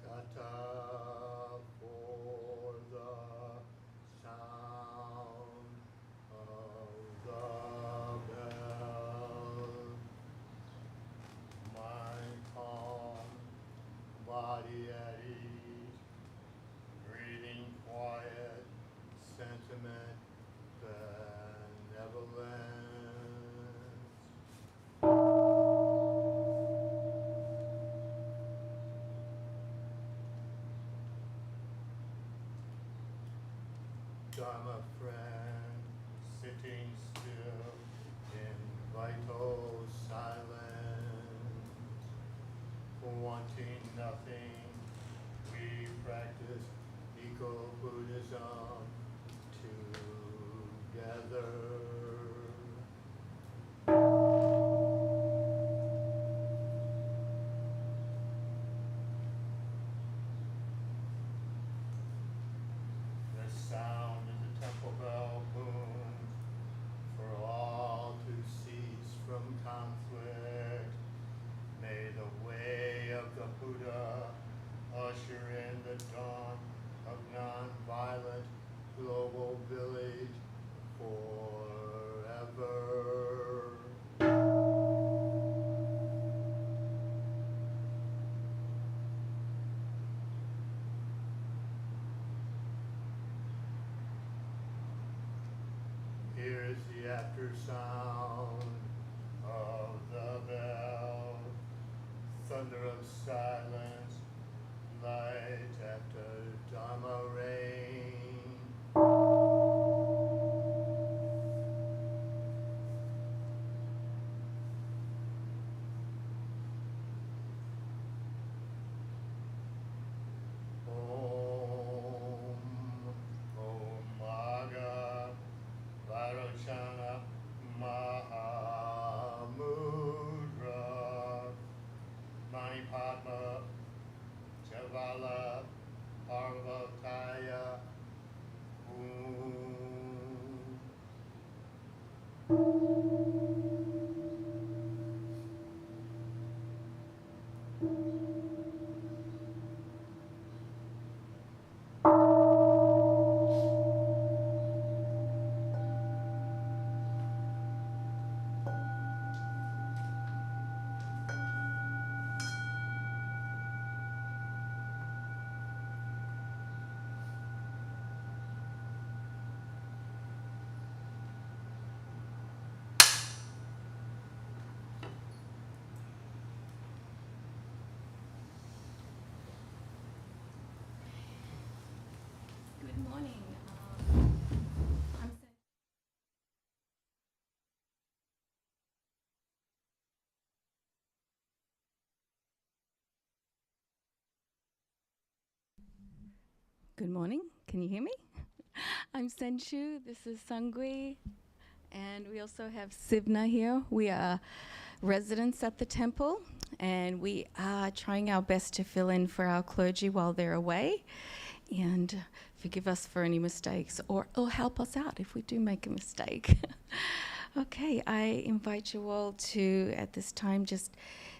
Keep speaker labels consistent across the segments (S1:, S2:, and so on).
S1: Kata for the sound of the bell. Mind calm, body at ease, breathing quiet, sentiment benevolence. Dharma friend, sitting still in vital silence, wanting nothing, we practice eco-Buddhism together. The sound of the temple bell booms for all to cease from conflict. May the way of the Buddha usher in the dawn of non-violent global village forever. Here is the after sound of the bell, thunder of silence, light after Dharma rain. Om Maga Varochana Mahamudra Mani Padma Javala Parvataya
S2: Good morning. I'm Good morning. Can you hear me? I'm Senshu. This is Sangui. And we also have Sivna here. We are residents at the temple, and we are trying our best to fill in for our clergy while they're away. And forgive us for any mistakes, or help us out if we do make a mistake. Okay, I invite you all to, at this time, just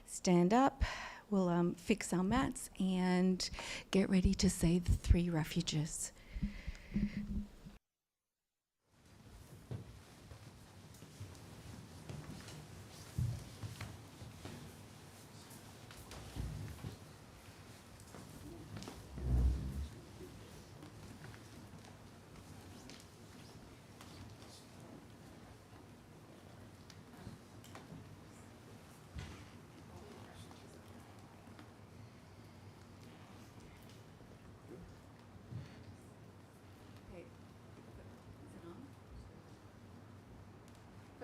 S2: stand up. We'll fix our mats and get ready to say the 3 refuges.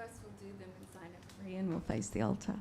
S2: First we'll do them in sign of three and we'll face the altar.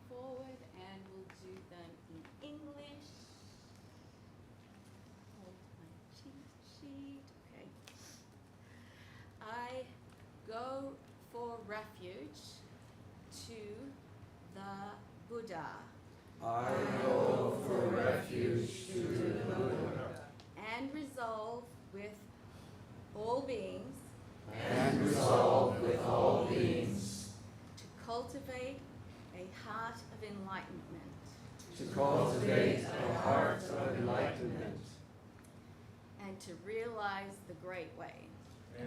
S2: Forward, and we'll do them in English. Hold my cheat sheet. Okay. I go for refuge to the Buddha.
S3: I go for refuge to the Buddha.
S2: And resolve with all beings.
S3: And resolve with all beings.
S2: To cultivate a heart of enlightenment.
S3: To cultivate a heart of enlightenment.
S2: And to realize the great way.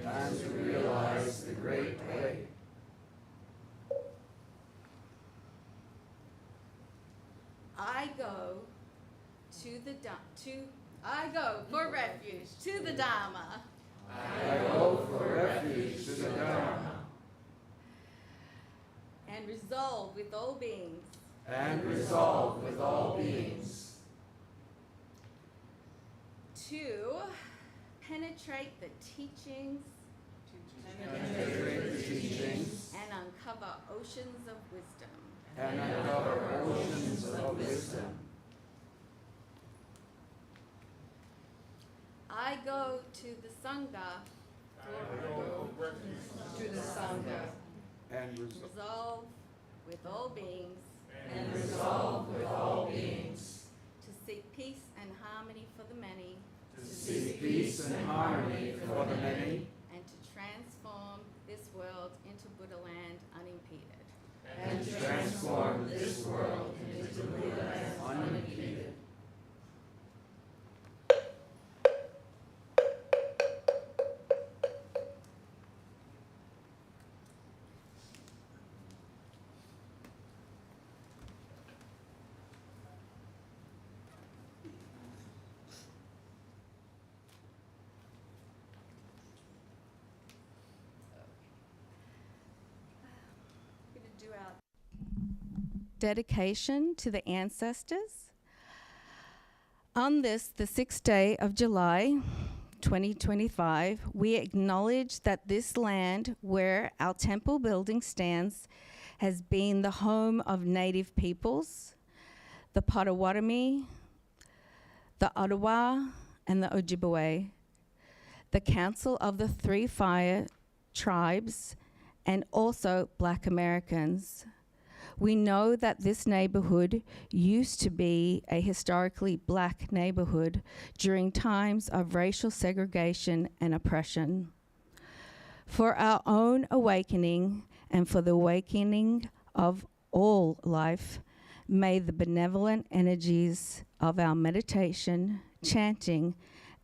S3: And to realize the great way.
S2: I go for refuge to the Dharma.
S3: I go for refuge to the Dharma.
S2: And resolve with all beings.
S3: And resolve with all beings.
S2: To penetrate the teachings.
S3: Penetrate the teachings.
S2: And uncover oceans of wisdom.
S3: And uncover oceans of wisdom.
S2: I go to the Sangha
S4: To the Sangha.
S3: And
S2: resolve with all beings.
S3: And resolve with all beings.
S2: To seek peace and harmony for the many.
S3: To seek peace and harmony for the many.
S2: And to transform this world into Buddha land unimpeded.
S3: And to transform this world into the Buddha unimpeded.
S2: dedication to the ancestors. On this, the 6th day of July, 2025, we acknowledge that this land where our temple building stands has been the home of Native peoples, the Potawatomi, the Ottawa, and the Ojibwe, the Council of the Three Fire Tribes, and also Black Americans. We know that this neighborhood used to be a historically black neighborhood during times of racial segregation and oppression. For our own awakening and for the awakening of all life, may the benevolent energies of our meditation, chanting,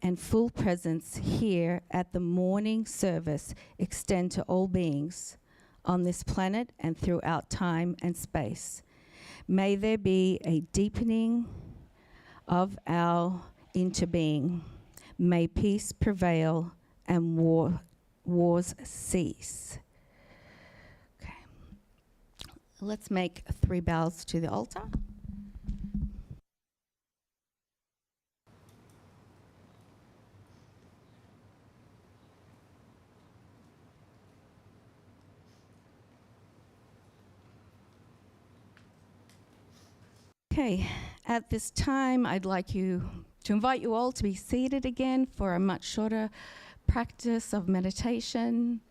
S2: and full presence here at the morning service extend to all beings on this planet and throughout time and space. May there be a deepening of our interbeing. May peace prevail and wars cease. Okay. Let's make 3 bows to the altar. Okay, at this time, I'd like to invite you all to be seated again for a much shorter practice of meditation.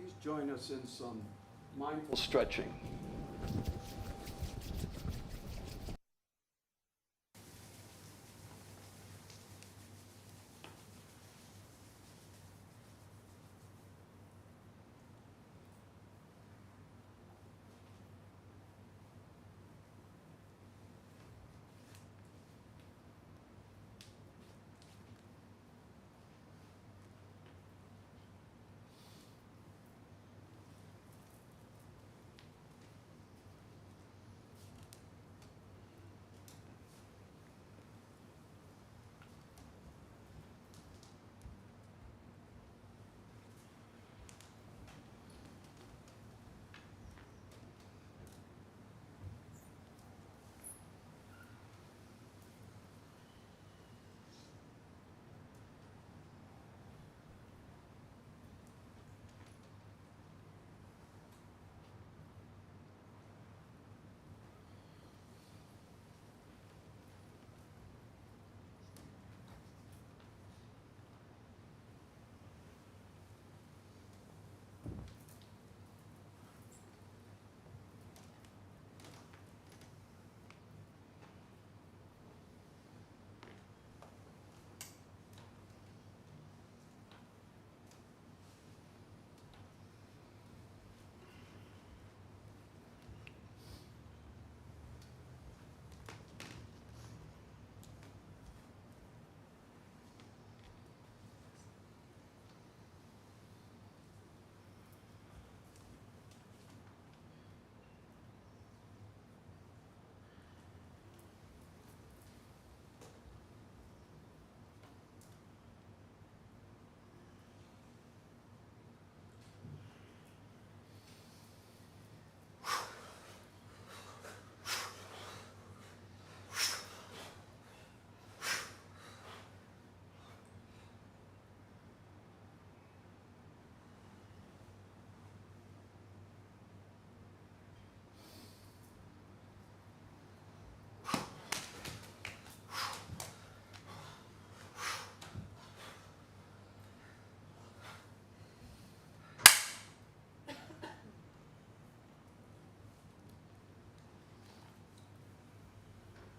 S4: Please join us in some mindful stretching.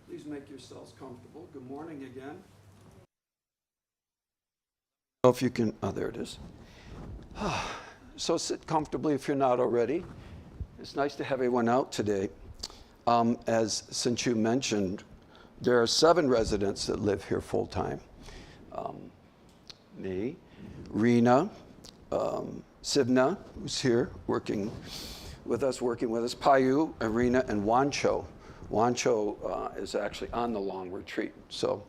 S4: Please make yourselves comfortable. Good morning again. If you can, oh, there it is. So sit comfortably if you're not already. It's nice to have everyone out today. Since you mentioned, there are 7 residents that live here full time. Me, Rena, Sivna, who's here working with us, Payu, Arena, and Wancho. Wancho is actually on the long retreat. So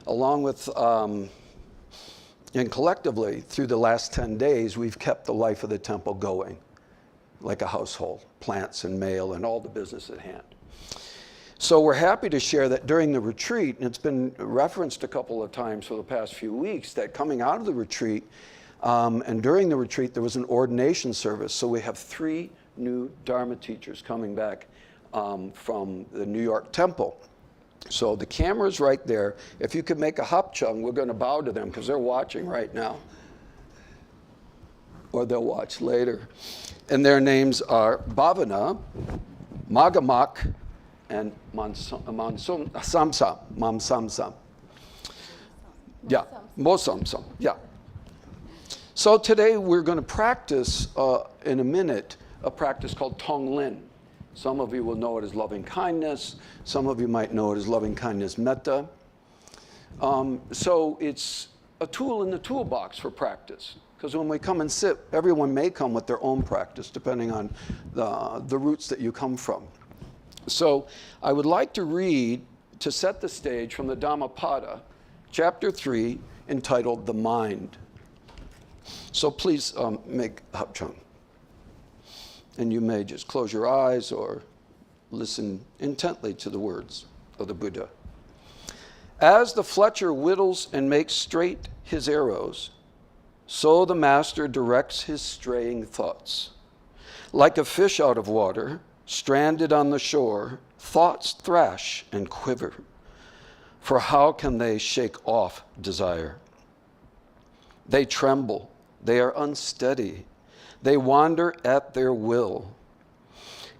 S4: along with, and collectively, through the last 10 days, we've kept the life of the temple going, like a household, plants and mail and all the business at hand. So we're happy to share that during the retreat, and it's been referenced a couple of times for the past few weeks, that coming out of the retreat, and during the retreat, there was an ordination service. So we have 3 new Dharma teachers coming back from the New York temple. So the camera's right there. If you could make a hapchung, we're going to bow to them because they're watching right now. Or they'll watch later. And their names are Bhavana, Magamak, and Mamsamsam. Yeah, Mosamsam, yeah. So today we're going to practice, in a minute, a practice called Tonglen. Some of you will know it as loving kindness. Some of you might know it as loving kindness metta. So it's a tool in the toolbox for practice. Because when we come and sit, everyone may come with their own practice, depending on the roots that you come from. So I would like to read, to set the stage, from the Dhammapada, chapter 3, entitled The Mind. So please make hapchung. And you may just close your eyes or listen intently to the words of the Buddha. As the fletcher whittles and makes straight his arrows, so the master directs his straying thoughts. Like a fish out of water, stranded on the shore, thoughts thrash and quiver. For how can they shake off desire? They tremble, they are unsteady, They wander at their will.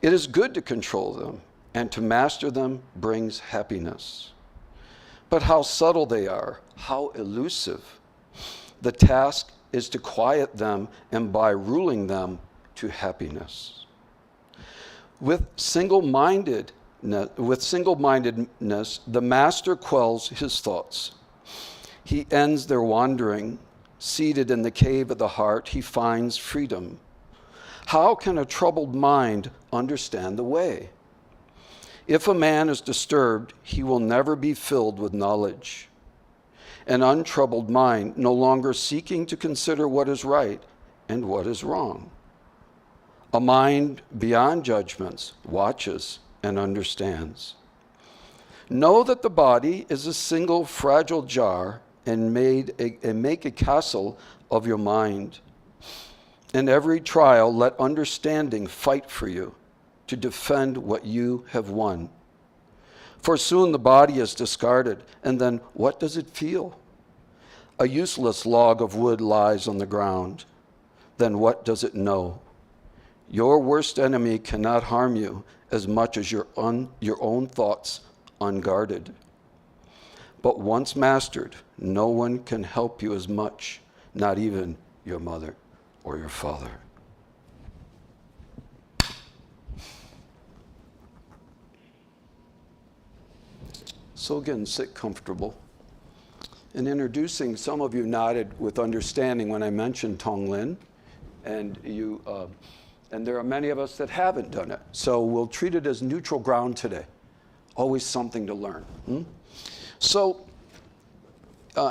S4: It is good to control them, and to master them brings happiness. But how subtle they are, how elusive. The task is to quiet them, and by ruling them, to happiness. With single-mindedness, the master quells his thoughts. He ends their wandering. Seated in the cave of the heart, he finds freedom. How can a troubled mind understand the way? If a man is disturbed, he will never be filled with knowledge. An untroubled mind, no longer seeking to consider what is right and what is wrong. A mind beyond judgments watches and understands. Know that the body is a single fragile jar, and make a castle of your mind. In every trial, let understanding fight for you to defend what you have won. For soon the body is discarded, and then what does it feel? A useless log of wood lies on the ground. Then what does it know? Your worst enemy cannot harm you as much as your own thoughts unguarded. But once mastered, no one can help you as much, not even your mother or your father. So again, sit comfortable. In introducing, some of you nodded with understanding when I mentioned Tonglen, and there are many of us that haven't done it. So we'll treat it as neutral ground today. Always something to learn. So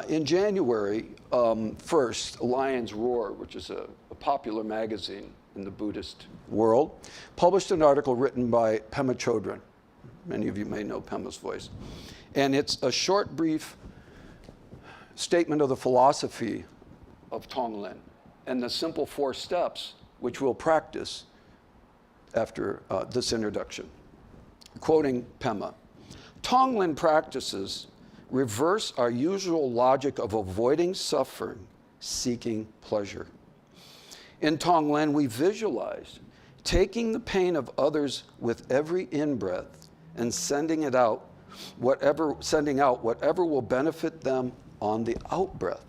S4: in January 1st, Lion's Roar, which is a popular magazine in the Buddhist world, published an article written by Pema Chodron. Many of you may know Pema's voice. And it's a short, brief statement of the philosophy of Tonglen and the simple 4 steps which we'll practice after this introduction. Quoting Pema, Tonglen practices reverse our usual logic of avoiding suffering, seeking pleasure. In Tonglen, we visualize taking the pain of others with every in-breath and sending out whatever will benefit them on the out-breath.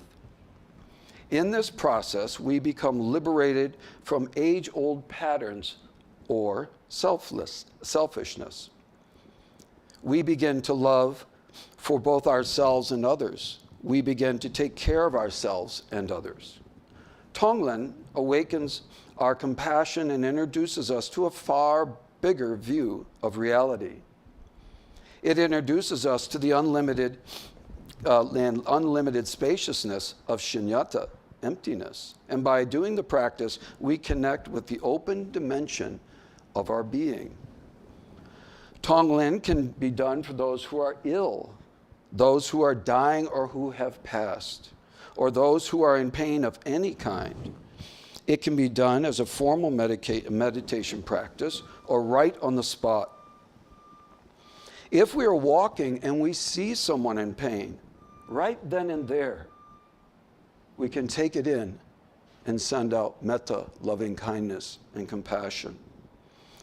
S4: In this process, we become liberated from age-old patterns or selfishness. We begin to love for both ourselves and others. We begin to take care of ourselves and others. Tonglen awakens our compassion and introduces us to a far bigger view of reality. It introduces us to the unlimited spaciousness of shunyata, emptiness. And by doing the practice, we connect with the open dimension of our being. Tonglen can be done for those who are ill, those who are dying or who have passed, or those who are in pain of any kind. It can be done as a formal meditation practice or right on the spot. If we are walking and we see someone in pain, right then and there, we can take it in and send out metta, loving kindness, and compassion,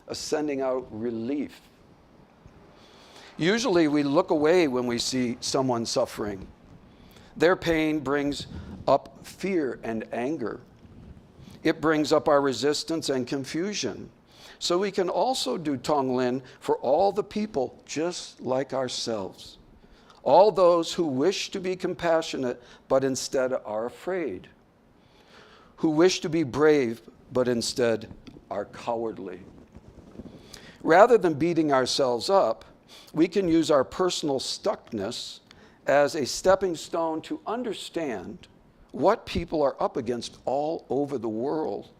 S4: a sending out relief. Usually we look away when we see someone suffering. Their pain brings up fear and anger. It brings up our resistance and confusion. So we can also do Tonglen for all the people just like ourselves. All those who wish to be compassionate but instead are afraid. Who wish to be brave but instead are cowardly. Rather than beating ourselves up, we can use our personal stuckness as a stepping stone to understand what people are up against all over the world.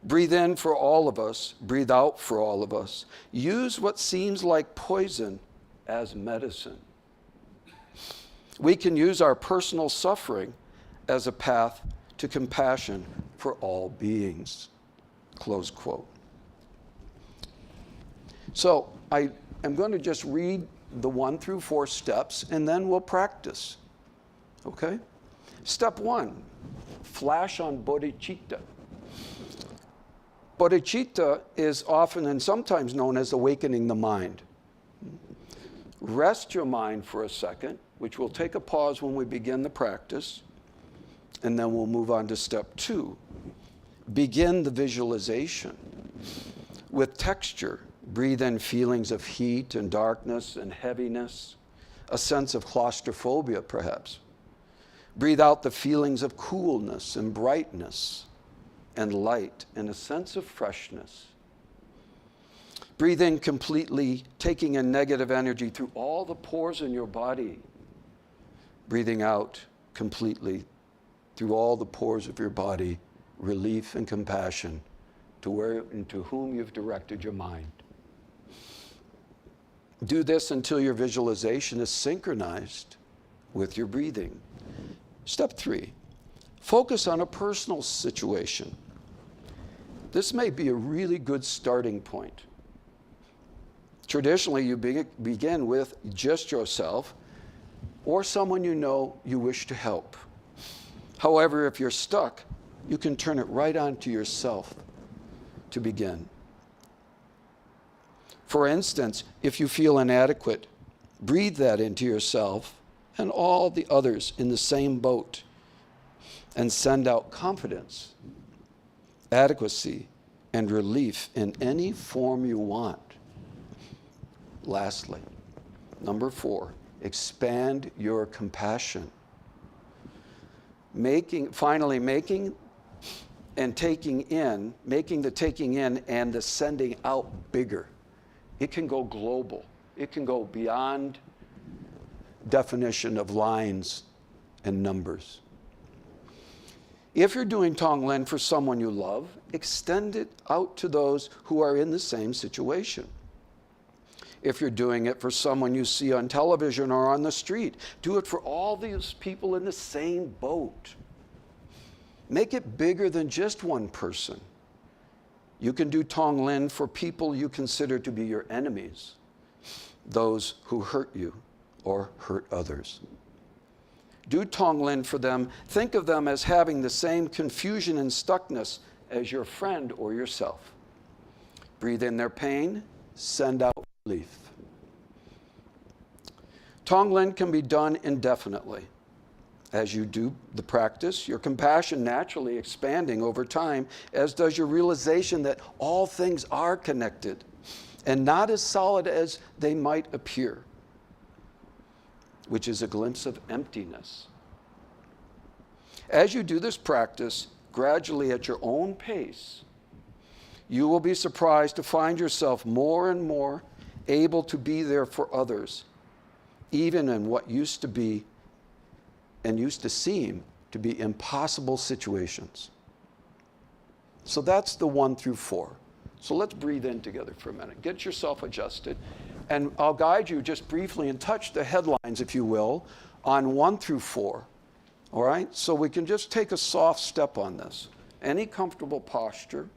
S4: Breathe in for all of us, breathe out for all of us. Use what seems like poison as medicine. We can use our personal suffering as a path to compassion for all beings. Close quote. So I am going to just read the 1 through 4 steps and then we'll practice. Okay? Step 1, flash on bodhicitta. Bodhicitta is often and sometimes known as awakening the mind. Rest your mind for a second, which will take a pause when we begin the practice, and then we'll move on to step 2. Begin the visualization. With texture, breathe in feelings of heat and darkness and heaviness, a sense of claustrophobia perhaps. Breathe out the feelings of coolness and brightness and light and a sense of freshness. Breathe in completely, taking in negative energy through all the pores in your body. Breathing out completely through all the pores of your body, relief and compassion to where and to whom you've directed your mind. Do this until your visualization is synchronized with your breathing. Step 3, focus on a personal situation. This may be a really good starting point. Traditionally, you begin with just yourself or someone you know you wish to help. However, if you're stuck, you can turn it right on to yourself to begin. For instance, if you feel inadequate, breathe that into yourself and all the others in the same boat and send out confidence, adequacy, and relief in any form you want. Lastly, number 4, expand your compassion. Making the taking in and the sending out bigger. It can go global. It can go beyond definition of lines and numbers. If you're doing Tonglen for someone you love, extend it out to those who are in the same situation. If you're doing it for someone you see on television or on the street, do it for all these people in the same boat. Make it bigger than just one person. You can do Tonglen for people you consider to be your enemies, those who hurt you or hurt others. Do Tonglen for them. Think of them as having the same confusion and stuckness as your friend or yourself. Breathe in their pain, send out relief. Tonglen can be done indefinitely. As you do the practice, your compassion naturally expanding over time, as does your realization that all things are connected and not as solid as they might appear, which is a glimpse of emptiness. As you do this practice, gradually at your own pace, you will be surprised to find yourself more and more able to be there for others, even in what used to be and used to seem to be impossible situations. So that's the 1 through 4. So let's breathe in together for a minute. Get yourself adjusted. And I'll guide you just briefly and touch the headlines, if you will, on 1 through 4. All right? So we can just take a soft step on this. Any comfortable posture.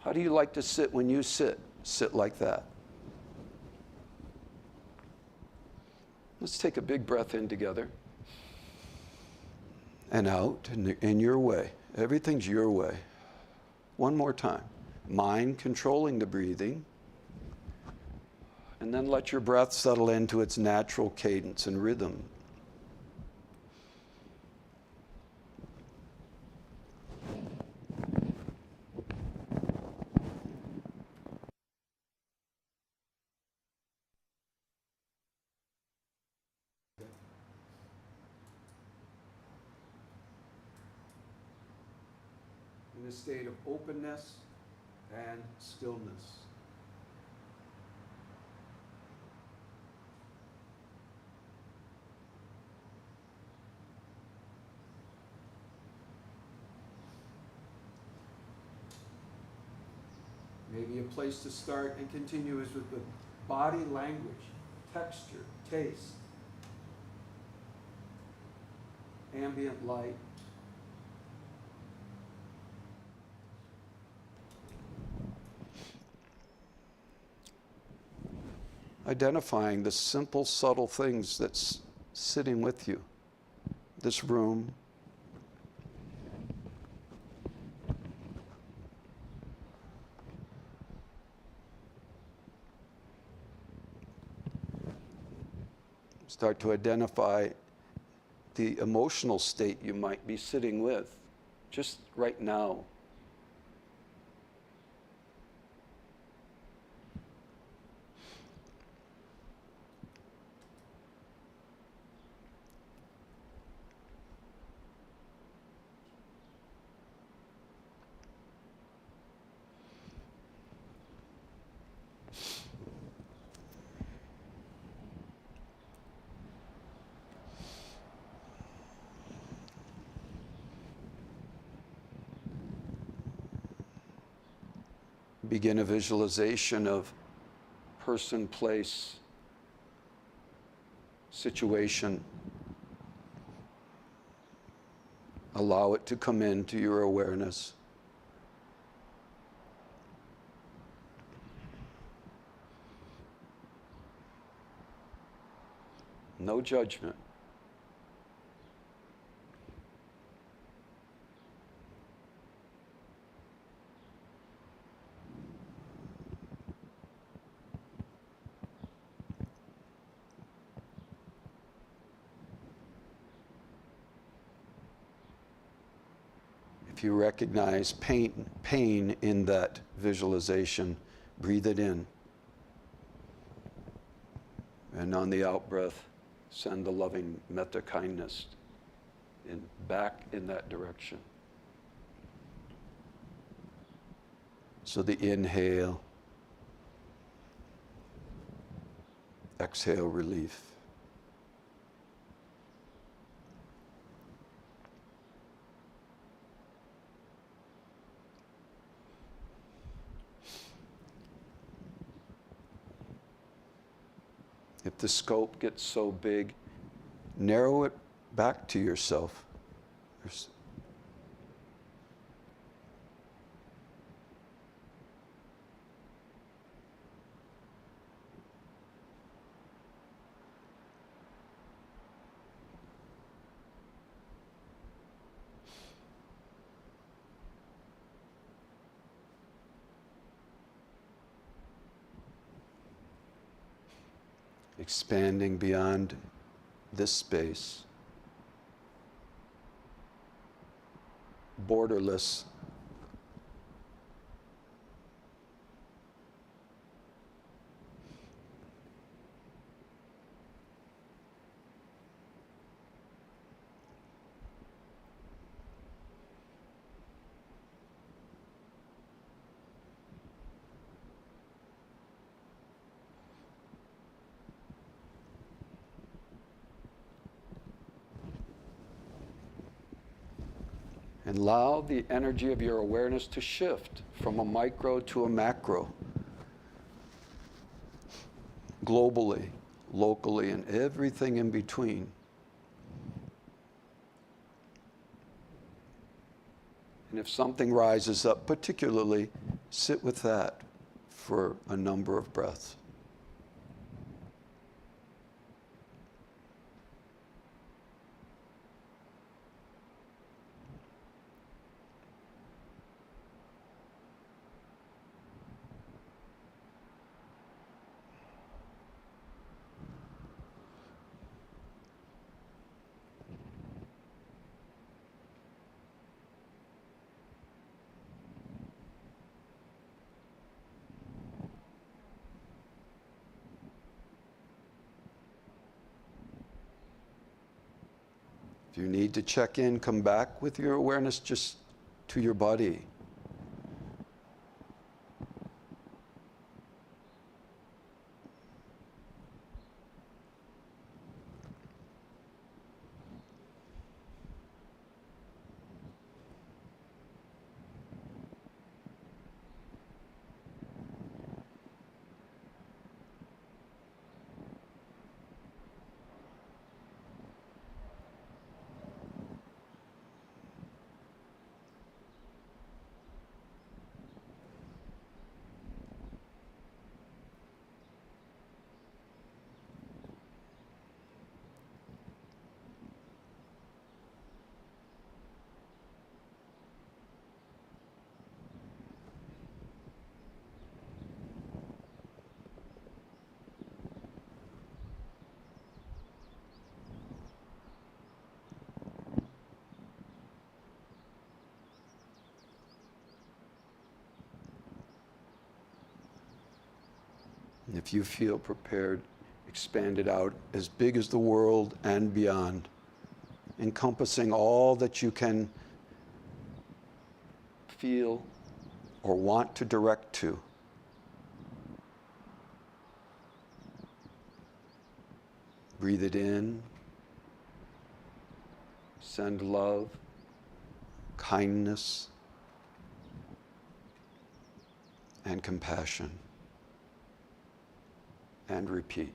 S4: How do you like to sit when you sit? Sit like that. Let's take a big breath in together and out in your way. Everything's your way. One more time. Mind controlling the breathing. And then let your breath settle into its natural cadence and rhythm. In a state of openness and stillness. Maybe a place to start and continue is with the body language, texture, taste, ambient light. Identifying the simple, subtle things that's sitting with you. This room, Start to identify the emotional state you might be sitting with just right now. Begin a visualization of person, place, situation. Allow it to come into your awareness. No judgment. If you recognize pain in that visualization, breathe it in. And on the out breath, send the loving metta kindness back in that direction. So the inhale, exhale, relief. If the scope gets so big, narrow it back to yourself. Expanding beyond this space, borderless. And allow the energy of your awareness to shift from a micro to a macro, globally, locally, and everything in between. And if something rises up, particularly, sit with that for a number of breaths. If you need to check in, come back with your awareness just to your body. If you feel prepared, expand it out as big as the world and beyond, encompassing all that you can feel or want to direct to. Breathe it in. Send love, kindness, and compassion. And repeat.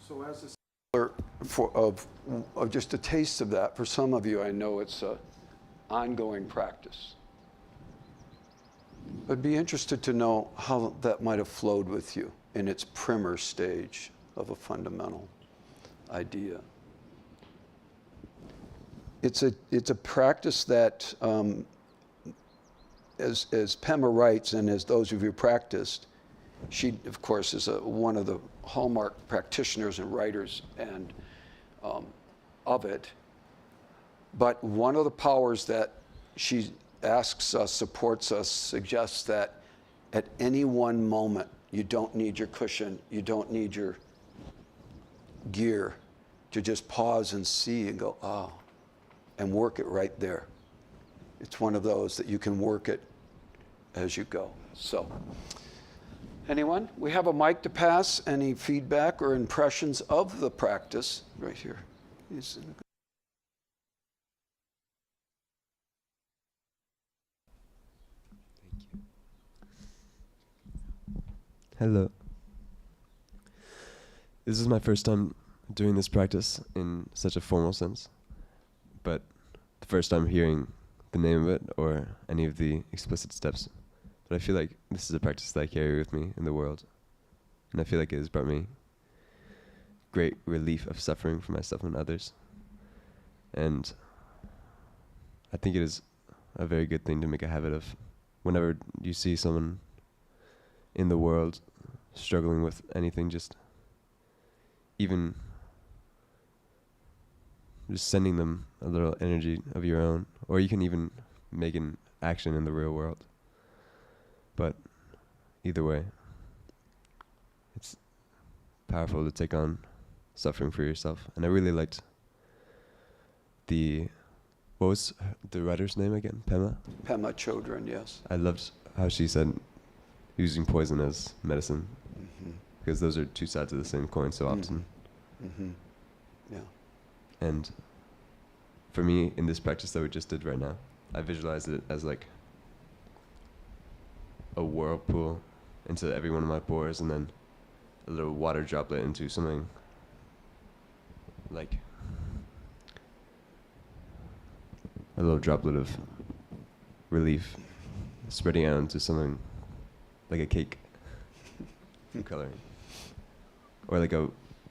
S4: So as a of just a taste of that, for some of you, I know it's an ongoing practice. I'd be interested to know how that might have flowed with you in its primer stage of a fundamental idea. It's a practice that, as Pema writes, and as those of you practiced, she, of course, is one of the hallmark practitioners and writers and of it. But one of the powers that she asks us, supports us, suggests that at any one moment, you don't need your cushion, you don't need your gear, to just pause and see and go, oh, and work it right there. It's one of those that you can work it as you go. So, anyone? We have a mic to pass. Any feedback or impressions of the practice? Right here.
S5: Hello. This is my first time doing this practice in such a formal sense, but the first time hearing the name of it or any of the explicit steps. But I feel like this is a practice that I carry with me in the world, and I feel like it has brought me great relief of suffering for myself and others. And I think it is a very good thing to make a habit of. Whenever you see someone in the world struggling with anything, just sending them a little energy of your own, or you can even make an action in the real world. But either way, it's powerful to take on suffering for yourself. And I really liked what was the writer's name again? Pema?
S4: Pema Chodron, yes.
S5: I loved how she said using poison as medicine, because those are two sides of the same coin so often.
S4: Yeah.
S5: And for me, in this practice that we just did right now, I visualized it as like a whirlpool into every one of my pores, and then a little water droplet into something like a little droplet of relief, spreading out into something like a cake, food coloring, or like a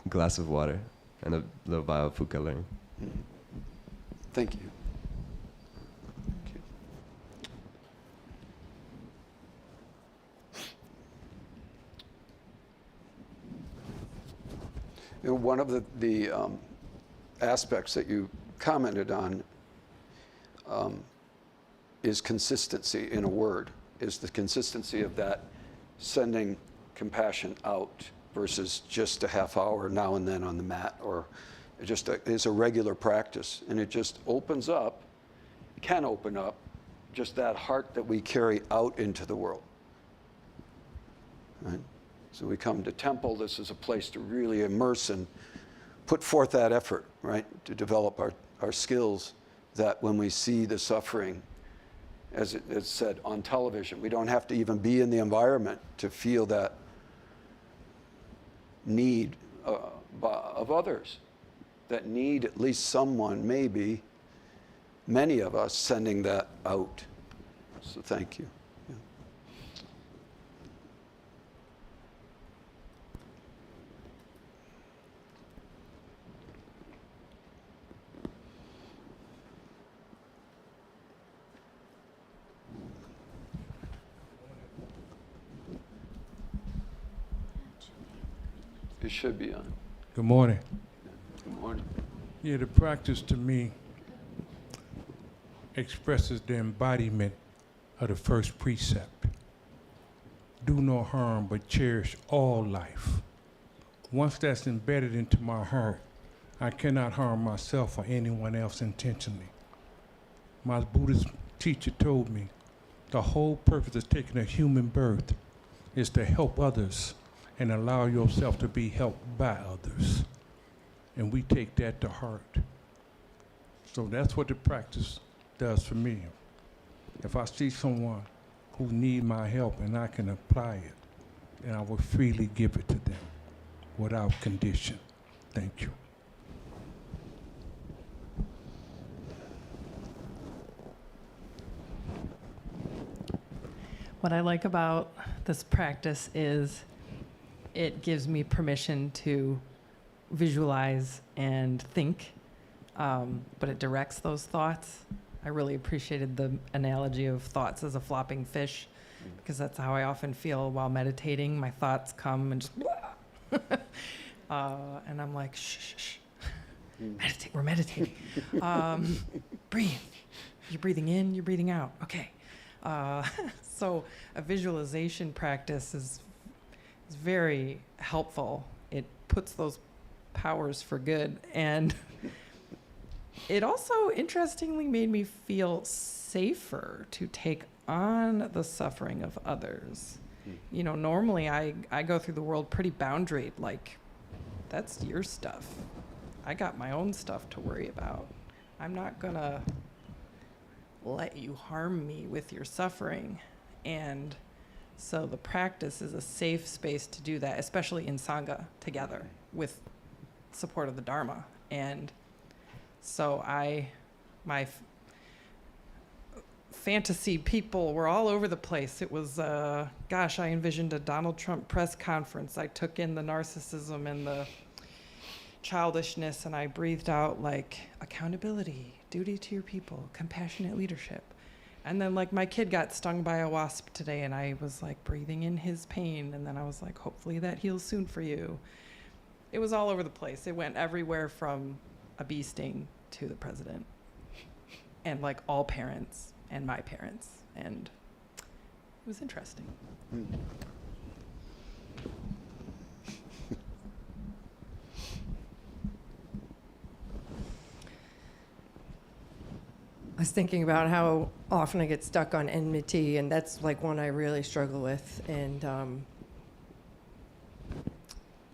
S5: glass of water and a little vial of food coloring.
S4: Thank you. Thank you. You know, one of the aspects that you commented on is consistency in a word, is the consistency of that sending compassion out versus just a half hour now and then on the mat, or it's a regular practice. And it just opens up, can open up, just that heart that we carry out into the world. Right? So we come to temple, this is a place to really immerse and put forth that effort, right? To develop our skills, that when we see the suffering, as it's said, on television. We don't have to even be in the environment to feel that need of others, that need at least someone, maybe many of us, sending that out. So thank you. Yeah. It should be on.
S6: Good morning.
S4: Good morning.
S6: Yeah, the practice to me expresses the embodiment of the first precept. Do no harm, but cherish all life. Once that's embedded into my heart, I cannot harm myself or anyone else intentionally. My Buddhist teacher told me the whole purpose of taking a human birth is to help others and allow yourself to be helped by others. And we take that to heart. So that's what the practice does for me. If I see someone who needs my help and I can apply it, then I will freely give it to them without condition. Thank you.
S7: What I like about this practice is it gives me permission to visualize and think, but it directs those thoughts. I really appreciated the analogy of thoughts as a flopping fish, because that's how I often feel while meditating. My thoughts come and just and I'm like, shh, shh, shh. Meditate, we're meditating. Breathe. You're breathing in, you're breathing out. Okay. So a visualization practice is very helpful. It puts those powers for good. And it also, interestingly, made me feel safer to take on the suffering of others. You know, normally I go through the world pretty boundaried, like, that's your stuff. I got my own stuff to worry about. I'm not gonna let you harm me with your suffering. And so the practice is a safe space to do that, especially in Sangha together with support of the Dharma. And so my fantasy people were all over the place. It was, I envisioned a Donald Trump press conference. I took in the narcissism and the childishness, and I breathed out like accountability, duty to your people, compassionate leadership. And then like my kid got stung by a wasp today, and I was like breathing in his pain, and then I was like, hopefully that heals soon for you. It was all over the place. It went everywhere from a bee sting to the president, and like all parents and my parents, and it was interesting.
S3: I was thinking about how often I get stuck on enmity, and that's like one I really struggle with, and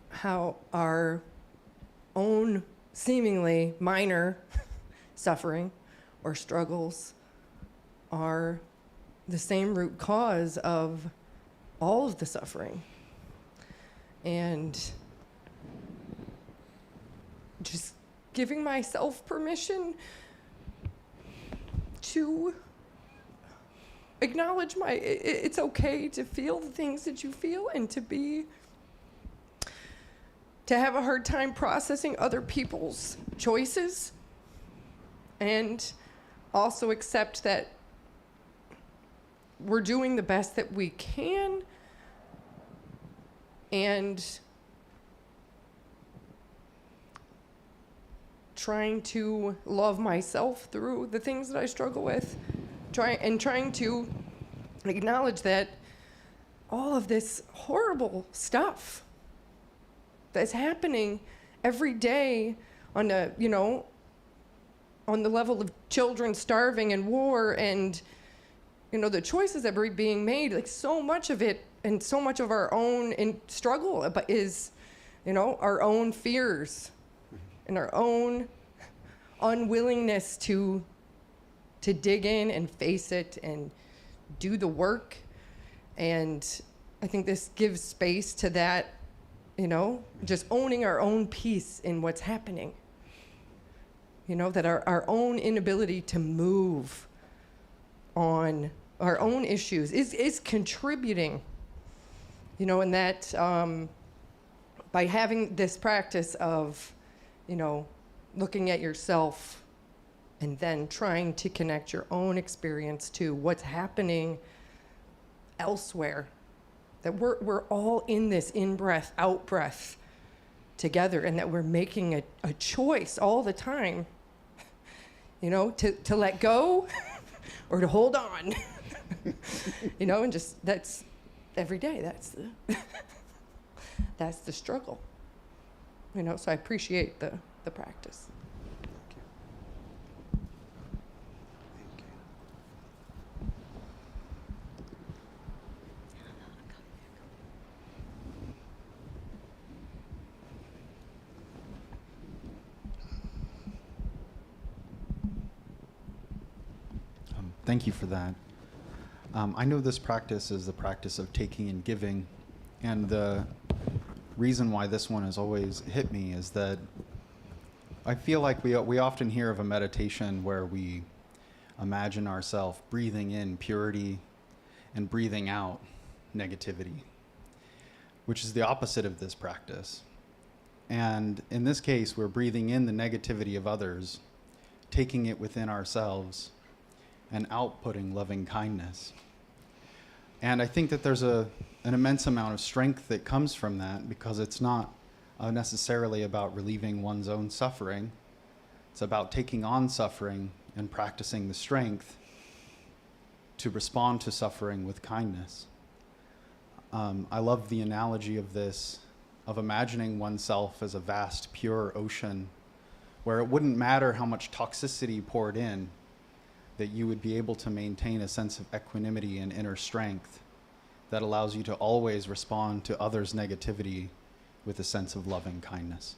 S3: how our own seemingly minor suffering or struggles are the same root cause of all of the suffering. And just giving myself permission to acknowledge it's okay to feel the things that you feel, and to have a hard time processing other people's choices, and also accept that we're doing the best that we can, and trying to love myself through the things that I struggle with, trying to acknowledge that all of this horrible stuff that's happening every day on the level of children starving and war, and the choices that are being made, like so much of it and so much of our own struggle is our own fears and our own unwillingness to to dig in and face it and do the work. And I think this gives space to that, you know, just owning our own piece in what's happening. You know, that our own inability to move on our own issues is contributing, you know, and that by having this practice of, you know, looking at yourself and then trying to connect your own experience to what's happening elsewhere, that we're all in this in-breath, out-breath together, and that we're making a choice all the time, you know, to let go or to hold on, you know, and just, that's every day, that's the struggle, you know, so I appreciate the practice.
S8: Thank you for that. I know this practice is the practice of taking and giving, and the reason why this one has always hit me is that I feel like we often hear of a meditation where we imagine ourselves breathing in purity and breathing out negativity, which is the opposite of this practice. And in this case, we're breathing in the negativity of others, taking it within ourselves, and outputting loving kindness. And I think that there's an immense amount of strength that comes from that, because it's not necessarily about relieving one's own suffering. It's about taking on suffering and practicing the strength to respond to suffering with kindness. I love the analogy of this, of imagining oneself as a vast, pure ocean where it wouldn't matter how much toxicity poured in, that you would be able to maintain a sense of equanimity and inner strength that allows you to always respond to others' negativity with a sense of loving kindness.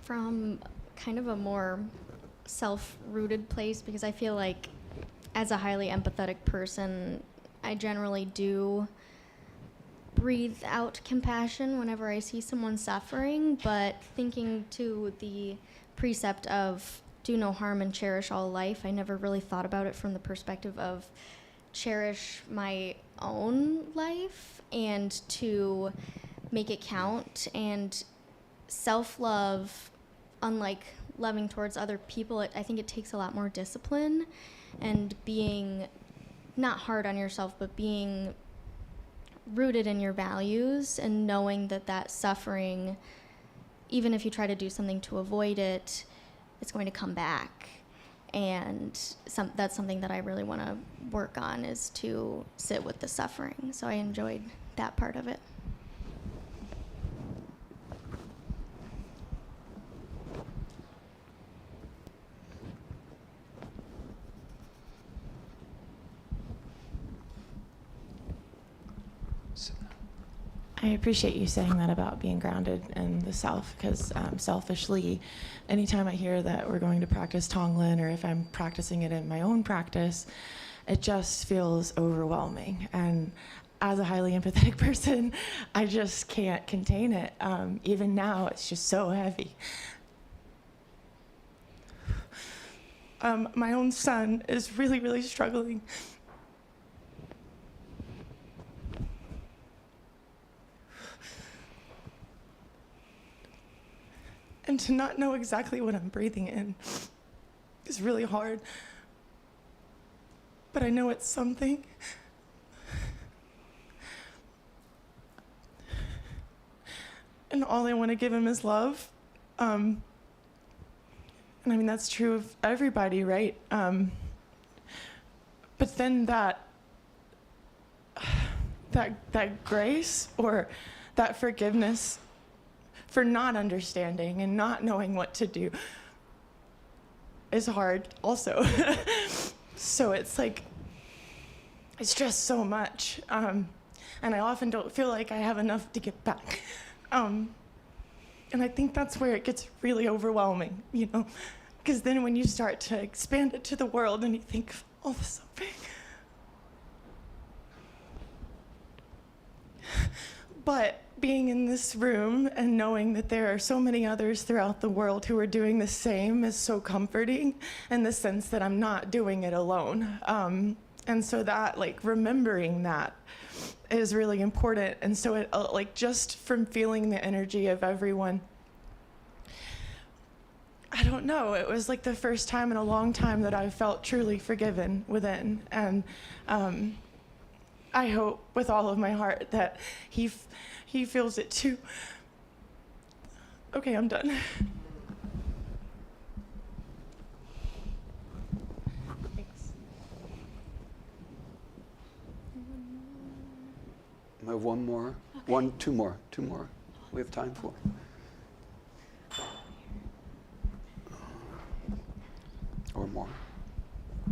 S9: From kind of a more self-rooted place, because I feel like as a highly empathetic person, I generally do breathe out compassion whenever I see someone suffering, but thinking to the precept of do no harm and cherish all life, I never really thought about it from the perspective of cherish my own life and to make it count. And self-love, unlike loving towards other people, I think it takes a lot more discipline and being not hard on yourself, but being rooted in your values and knowing that suffering, even if you try to do something to avoid it, it's going to come back. And that's something that I really want to work on, is to sit with the suffering. So I enjoyed that part of it.
S10: I appreciate you saying that about being grounded in the self, because selfishly, anytime I hear that we're going to practice Tonglen, or if I'm practicing it in my own practice, it just feels overwhelming. And as a highly empathetic person, I just can't contain it. Even now, it's just so heavy. My own son is really, really struggling. And to not know exactly what I'm breathing in is really hard. But I know it's something. And all I want to give him is love. And I mean, that's true of everybody, right? But then that grace or that forgiveness for not understanding and not knowing what to do is hard also. So it's like, I stress so much, and I often don't feel like I have enough to give back. And I think that's where it gets really overwhelming, you know, because then when you start to expand it to the world and you think, oh, this is so big. But being in this room and knowing that there are so many others throughout the world who are doing the same is so comforting, in the sense that I'm not doing it alone. And so that, like, remembering that is really important. And so it, like, just from feeling the energy of everyone, I don't know, it was like the first time in a long time that I felt truly forgiven within. And I hope with all of my heart that he feels it too. Okay, I'm done. Thanks.
S4: I have one more. Okay. Two more. We have time for. Or more.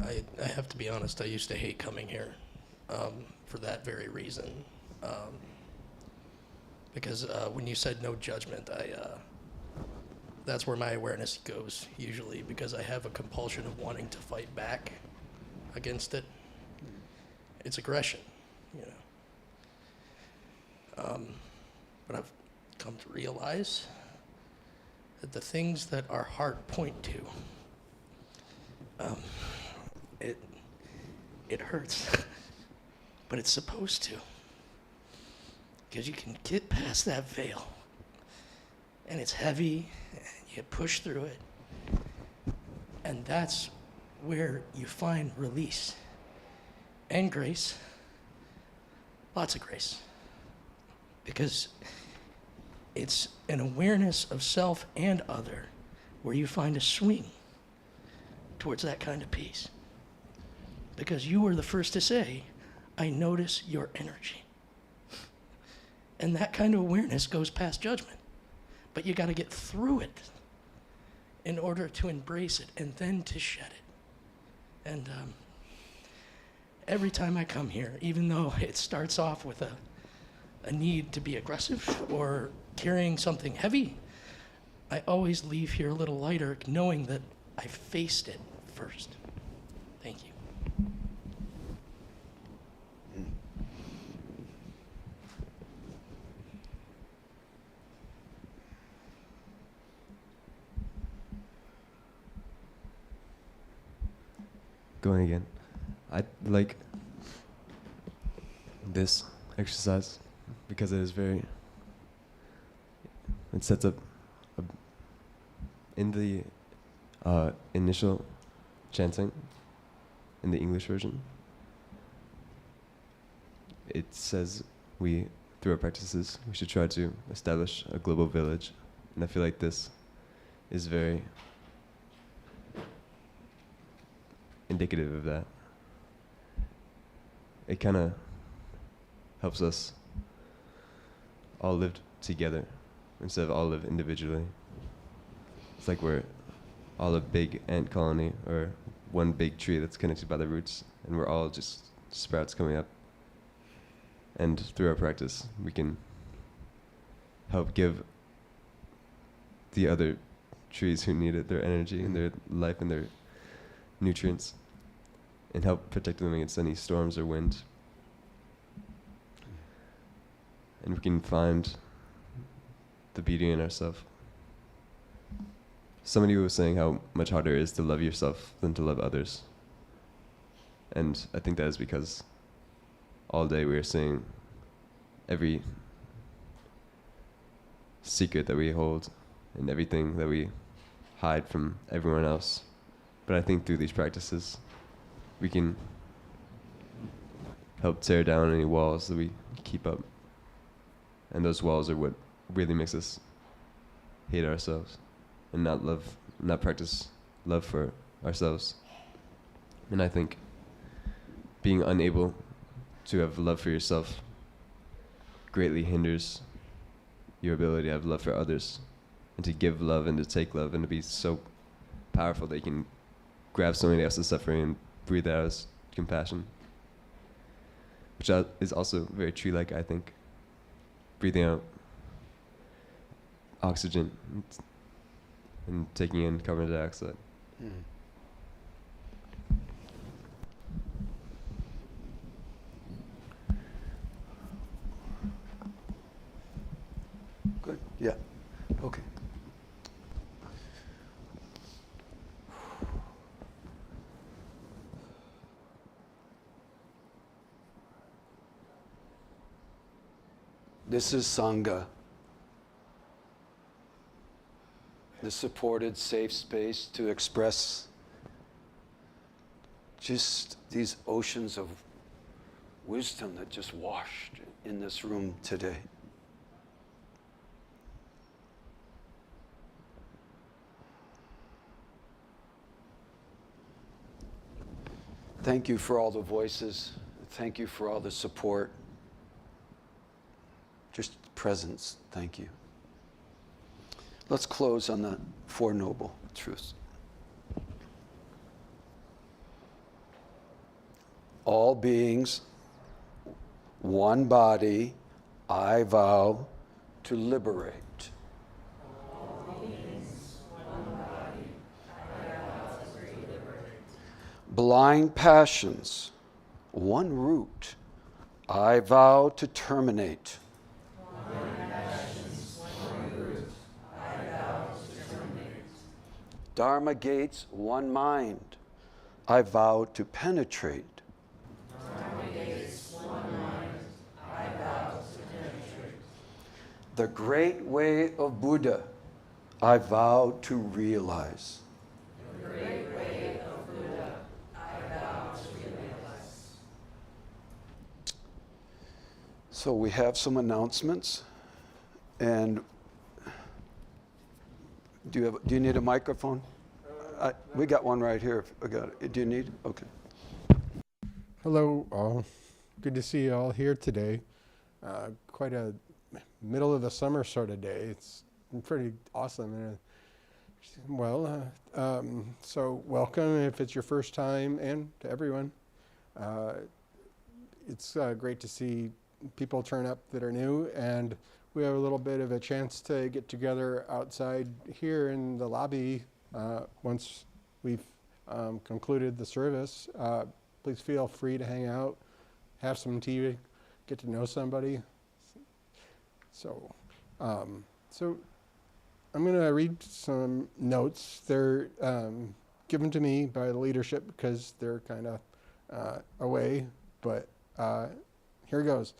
S11: I have to be honest, I used to hate coming here for that very reason. Because when you said no judgment, that's where my awareness goes usually, because I have a compulsion of wanting to fight back against it. It's aggression, you know. But I've come to realize that the things that our heart point to, it hurts, but it's supposed to, because you can get past that veil, and it's heavy, and you push through it, and that's where you find release and grace, lots of grace, because it's an awareness of self and other where you find a swing towards that kind of peace. Because you were the first to say, I notice your energy. And that kind of awareness goes past judgment. But you got to get through it in order to embrace it and then to shed it. And every time I come here, even though it starts off with a need to be aggressive or carrying something heavy, I always leave here a little lighter, knowing that I faced it first. Thank you.
S5: Going again. I like this exercise because it is it sets up in the initial chanting in the English version. It says through our practices, we should try to establish a global village. And I feel like this is very indicative of that. It kind of helps us all live together instead of all live individually. It's like we're all a big ant colony or one big tree that's connected by the roots, and we're all just sprouts coming up. And through our practice, we can help give the other trees who need it their energy and their life and their nutrients, and help protect them against any storms or wind. And we can find the beauty in ourselves. Somebody was saying how much harder it is to love yourself than to love others. And I think that is because all day we are seeing every secret that we hold and everything that we hide from everyone else. But I think through these practices, we can help tear down any walls that we keep up. And those walls are what really makes us hate ourselves and not practice love for ourselves. And I think being unable to have love for yourself greatly hinders your ability to have love for others and to give love and to take love and to be so powerful that you can grab somebody else's suffering and breathe out as compassion. which is also very tree-like, I think. Breathing out oxygen and taking in carbon dioxide.
S4: Good. Yeah. Okay. This is Sangha, the supported, safe space to express just these oceans of wisdom that just washed in this room today. Thank you for all the voices. Thank you for all the support. Just presence. Thank you. Let's close on the Four Noble Truths. All beings, one body, I vow to liberate. Blind passions, one root, I vow to terminate. Dharma gates, one mind, I vow to penetrate. The great way of Buddha, I vow to realize. So we have some announcements, and do you need a microphone? We got one right here. I got it. Do you need? Okay.
S12: Hello, all. Good to see you all here today. Quite a middle of the summer sort of day. It's pretty awesome. So welcome if it's your first time, and to everyone. It's great to see people turn up that are new, and we have a little bit of a chance to get together outside here in the lobby once we've concluded the service. Please feel free to hang out, have some tea, get to know somebody. So I'm going to read some notes. They're given to me by the leadership because they're kind of away, but here goes.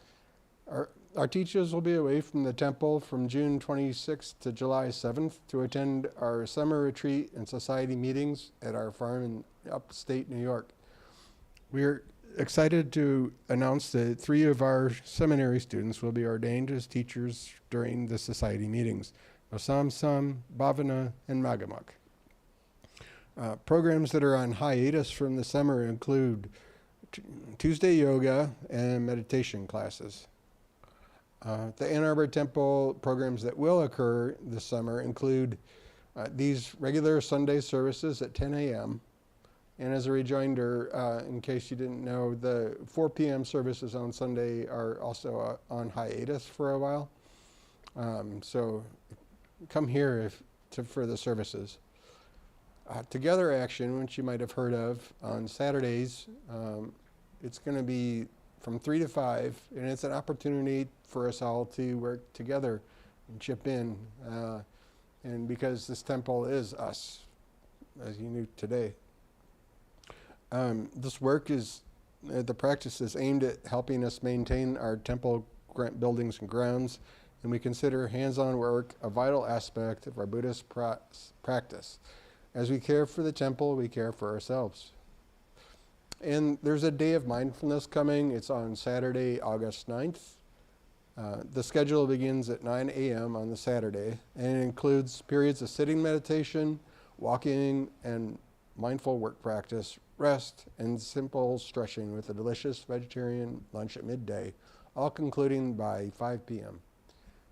S12: Our teachers will be away from the temple from June 26th to July 7th to attend our summer retreat and society meetings at our farm in upstate New York. We're excited to announce that 3 of our seminary students will be ordained as teachers during the society meetings: Osam Sam, Bhavana, and Magamuk. Programs that are on hiatus from the summer include Tuesday yoga and meditation classes. The Ann Arbor Temple programs that will occur this summer include these regular Sunday services at 10 a.m. And as a rejoinder, in case you didn't know, the 4 p.m. services on Sunday are also on hiatus for a while. So come here for the services. Together Action, which you might have heard of, on Saturdays, it's going to be from 3 to 5, and it's an opportunity for us all to work together and chip in. And because this temple is us, as you knew today. This work is, the practice is aimed at helping us maintain our temple buildings and grounds, and we consider hands-on work a vital aspect of our Buddhist practice. As we care for the temple, we care for ourselves. And there's a day of mindfulness coming. It's on Saturday, August 9th. The schedule begins at 9 a.m. on the Saturday, and it includes periods of sitting meditation, walking, and mindful work practice, rest, and simple stretching with a delicious vegetarian lunch at midday, all concluding by 5 p.m.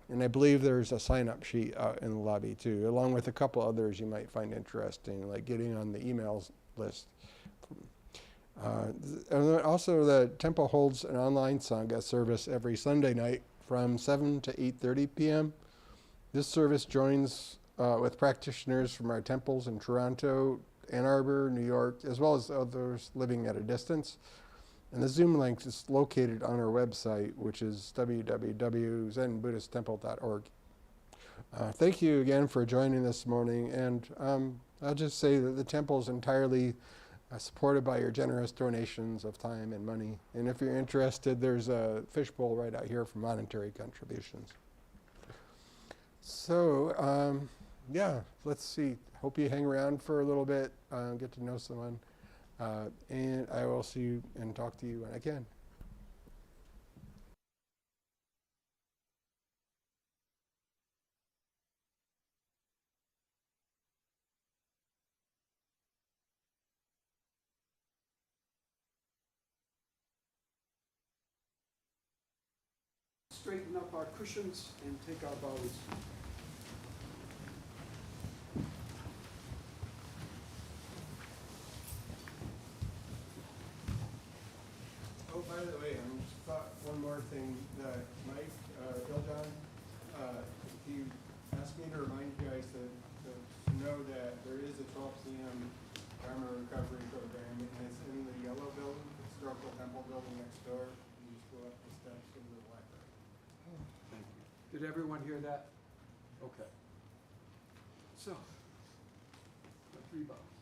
S12: And I believe there's a sign-up sheet out in the lobby too, along with a couple others you might find interesting, like getting on the emails list. And then also, the temple holds an online Sangha service every Sunday night from 7 to 8:30 p.m. This service joins with practitioners from our temples in Toronto, Ann Arbor, New York, as well as others living at a distance. And the Zoom link is located on our website, which is www.zenbuddhisttemple.org. Thank you again for joining this morning, and I'll just say that the temple is entirely supported by your generous donations of time and money. And if you're interested, there's a fishbowl right out here for monetary contributions. So, yeah, let's see. Hope you hang around for a little bit, get to know someone, and I will see you and talk to you when I can.
S4: Straighten up our cushions and take our bows.
S12: Oh, by the way, I just thought one more thing that Mike Iljon, he asked me to remind you guys to know that there is a 12 p.m. Dharma recovery program, and it's in the yellow building, historical temple building next door. You just go up the steps into the library.
S4: Thank you. Did everyone hear that? Okay. So, 3 bows.